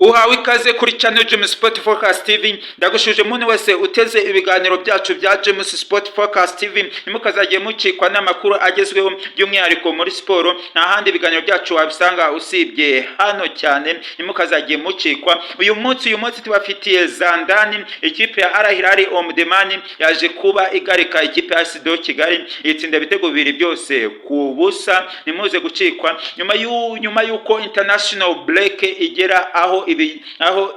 Uhawe ikaze kuri channel James Sport Focus TV. Ndagushuje umuntu wese uteze ibiganiro byacu bya James Sport Focus TV. Nimukazagiye mucikwa n'amakuru agezweho by'umwihariko muri siporo. Nta handi ibiganiro byacu wabisanga usibye hano cyane. Nimukazagiye mucikwa. Uyu munsi tubafitiye Zandani, ikipe ya Al Hilal Omdurman yaje kuba igarika ikipe ya AS Kigali itsinda bitego bibiri byose ku busa. Nimuze gucikwa nyuma yuko international break igera aho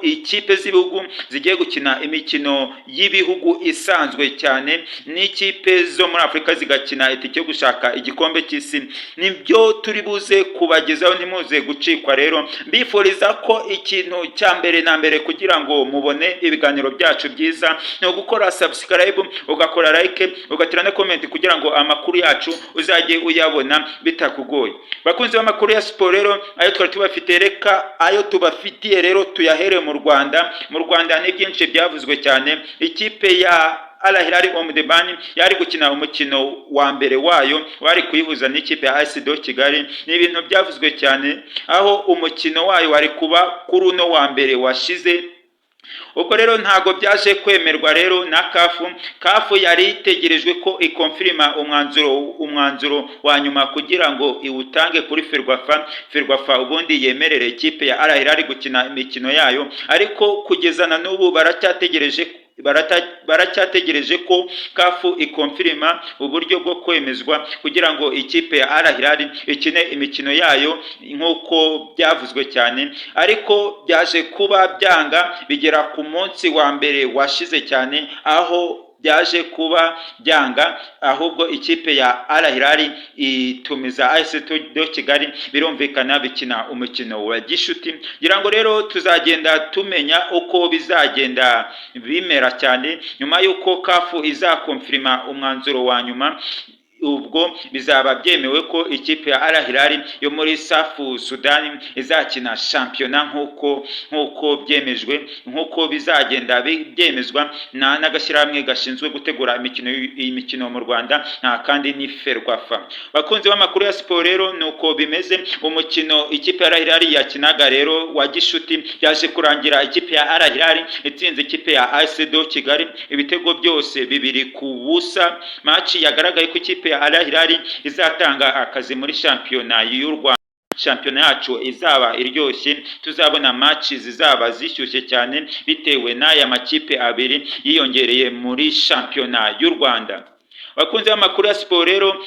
ikipe z'ibihugu zigiye gukina imikino y'ibihugu isanzwe cyane n'ikipe zo muri Afrika zigakina itike yo gushaka igikombe cy'isi. Nibyo turi buze kubagezaho, nimuze gucikwa rero. Mbifuriza ko ikintu cya mbere na mbere kugira ngo mubone ibiganiro byacu byiza no gukora subscribe, ugakora like, ugatira na comment kugira ngo amakuru yacu uzajye uyabona bitakugoye. Bakunzi b'amakuru ya siporo rero, ayo twari tubafite reka ayo tubafitiye rero tuyahere mu Rwanda. Mu Rwanda ni byinshi byavuzwe cyane. Ikipe ya Al Hilal Omdurman yari gukina umukino wa mbere wayo, wari kuyihuza n'ikipe ya AS Kigali. Ni ibintu byavuzwe cyane, aho umukino wayo wari kuba kuri uno wa mbere washize. Ubwo rero ntago byaje kwemerwa rero na kafu yari itegerejwe ko ikonfirima umwanzuro wa nyuma kugira ngo iwutange kuri Ferwafa ubundi yemerere ikipe ya Al Hilal gukina imikino yayo, ariko kugeza na n'ubu baracyategereje ko kafu ikonfirima uburyo bwo kwemezwa kugira ngo ikipe ya Al Hilal ikine imikino yayo nk'uko byavuzwe cyane. Ariko byaje kuba byanga bigera ku munsi wa mbere washize cyane, aho byaje kuba byanga, ahubwo ikipe ya Al Hilal itumiza AS Kigali, birumvikana bikina umukino wa gishuti. Ngira ngo rero tuzagenda tumenya uko bizagenda bimera cyane nyuma yuko kafu izakonfirima umwanzuro wa nyuma. Ubwo bizaba byemewe ko ikipe ya Al Hilal yo muri Safu Sudan izakina shampiyona nk'uko byemejwe, nk'uko bizagenda byemezwa n'agashyirahamwe gashinzwe gutegura imikino mu Rwanda, nta kandi ni Ferwafa. Bakunzi b'amakuru ya siporo rero nuko bimeze. Umukino ikipe ya Al Hilal yakinaga rero wa gishuti yaje kurangira ikipe ya Al Hilal itsinze ikipe ya AS Kigali ibitego byose bibiri ku busa. Match yagaragaye ko ikipe ya Al Hilal izatanga akazi muri shampiyona y'u Rwanda. Shampiyona yacu izaba iryoshye, tuzabona match zizaba zishyushye cyane bitewe n'aya makipe abiri yiyongereye muri shampiyona y'u Rwanda. Bakunze amakuru ya siporo rero,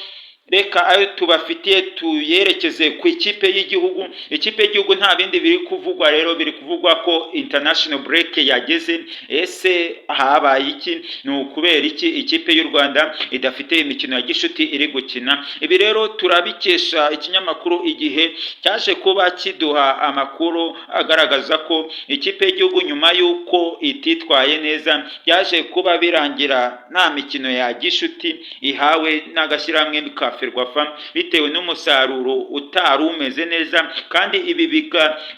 reka ayo tubafitiye tuyerekeze ku ikipe y'igihugu. Ikipe y'igihugu nta bindi biri kuvugwa rero, biri kuvugwa ko international break yageze. Ese habaye iki? Ni ukubera iki ikipe y'u Rwanda idafite imikino ya gishuti iri gukina? Ibi rero turabikesha ikinyamakuru Igihe cyaje kuba kiduha amakuru agaragaza ko ikipe y'igihugu nyuma y'uko ititwaye neza yaje kuba birangira nta mikino ya gishuti ihawe n'agashyirahamwe ka Ferwafa bitewe n'umusaruro utari umeze neza, kandi ibi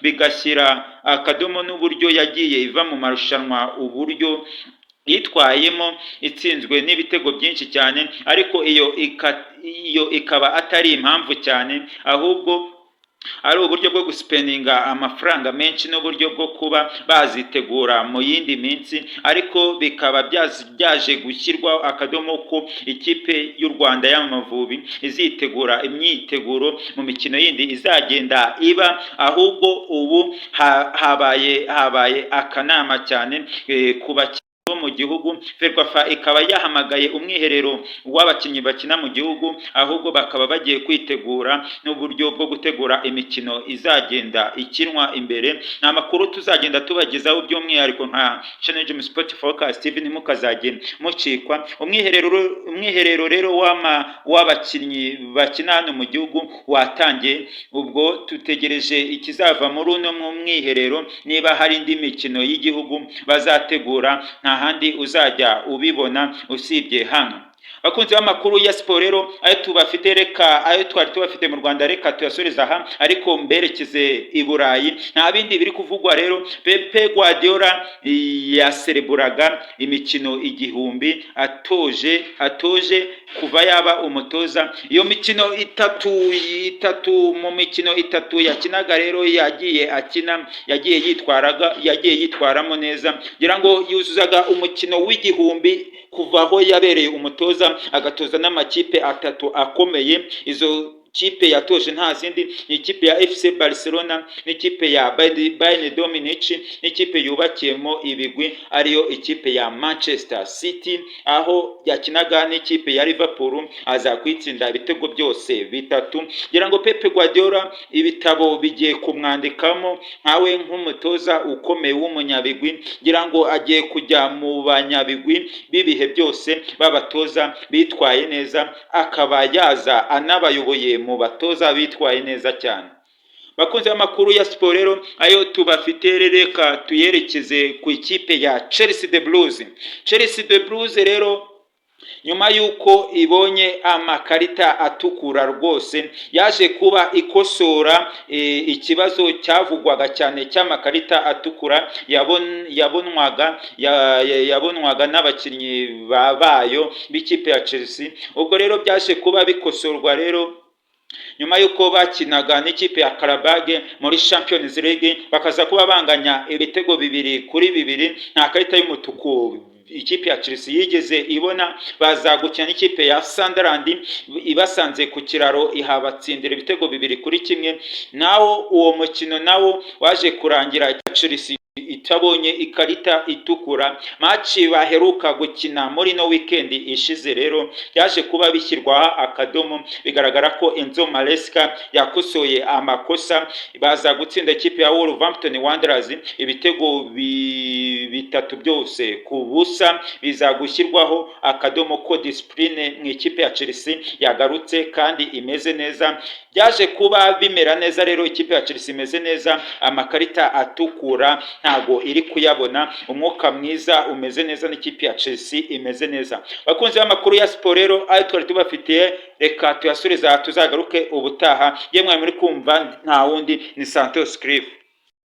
bigashyira akadomo n'uburyo yagiye iva mu marushanwa, uburyo yitwayemo itsinzwe n'ibitego byinshi cyane. Ariko iyo ikaba atari impamvu cyane, ahubwo ari uburyo bwo guspendinga amafaranga menshi n'uburyo bwo kuba bazitegura mu yindi minsi. Ariko bikaba byaje gushyirwa akadomo ko ikipe y'u Rwanda y'Amavubi izitegura imyiteguro mu mikino yindi izagenda iba. Ahubwo ubu habaye akanama cyane ku bakinnyi bo mu gihugu. Ferwafa ikaba yahamagaye umwiherero w'abakinnyi bakina mu gihugu, ahubwo bakaba bagiye kwitegura n'uburyo bwo gutegura imikino izagenda ikinwa imbere. Nta makuru tuzagenda tubagezaho by'umwihariko nka Channel James Sport Focus TV, ntimukazagenda mucikwa. Umwiherero rero w'abakinnyi bakina hano mu gihugu watangiye. Ubwo tutegereje ikizava muri uno mwiherero, niba hari indi mikino y'igihugu bazategura. Nta handi uzajya ubibona usibye hano. Abakunzi b'amakuru ya siporo rero ayo tubafite reka ayo twari tubafite mu Rwanda reka tuyasoreza aha, ariko mberekeze i Burayi. Nta bindi biri kuvugwa rero. Pepe Guardiola yasereburaga imikino igihumbi atoje kuva yaba umutoza. Iyo mikino itatu mu mikino itatu yakinaga rero yagiye yitwaramo neza, ngira ngo yuzuzaga umukino w'igihumbi kuva aho yabereye umutoza, agatoza n'amakipe atatu akomeye. Izo kipe yatoje nta zindi ni ikipe ya FC Barcelona n'ikipe ya Bayern Dominic n'ikipe yubakiyemo ibigwi ariyo ikipe ya Manchester City, aho yakinaga n'ikipe ya Liverpool aza kwitsinda ibitego byose bitatu. Ngira ngo Pepe Guardiola ibitabo bigiye kumwandikamo nkawe nk'umutoza ukomeye w'umunyabigwi, ngira ngo agiye kujya mu banyabigwi bibihe byose babatoza bitwaye neza, akaba yaza anabayoboye mu batoza bitwaye neza cyane. Bakunze amakuru ya siporo rero ayo tubafite reka tuyerekeze ku ikipe ya Chelsea the Blues. Chelsea the Blues rero nyuma yuko ibonye amakarita atukura rwose, yaje kuba ikosora ikibazo cyavugwaga cyane cy'amakarita atukura yabonwaga n'abakinnyi bayo b'ikipe ya Chelsea. Ubwo rero byaje kuba bikosorwa rero nyuma yuko bakinaga n'ikipe ya Karabage muri Champions League, bakaza kuba banganya ibitego 2-2. Nta karita y'umutuku ikipe ya Chelsea yigeze ibona. Baza gukina n'ikipe ya Sunderland, ibasanze ku kiraro ihabatsindira ibitego 2-1. Nawo uwo mukino nawo waje kurangira Chelsea itabonye ikarita itukura. Match baheruka gukina muri no weekend ishize rero yaje kuba bishyirwa akadomo, bigaragara ko Enzo Maresca yakosoye amakosa. Baza gutsinda ikipe ya Wolverhampton Wanderers ibitego 3 byose ku busa, biza gushyirwaho akadomo ko discipline mu ikipe ya Chelsea yagarutse kandi imeze neza. Byaje kuba bimera neza rero, ikipe ya Chelsea imeze neza, amakarita atukura ntago iri kuyabona, umwuka mwiza umeze neza n'ikipe ya Chelsea imeze neza. Bakunze amakuru ya siporo rero ayo twari tubafitiye reka tuyasoreza, tuzagaruke ubutaha. Yemwe muri kumva nta wundi ni Santos Cliff.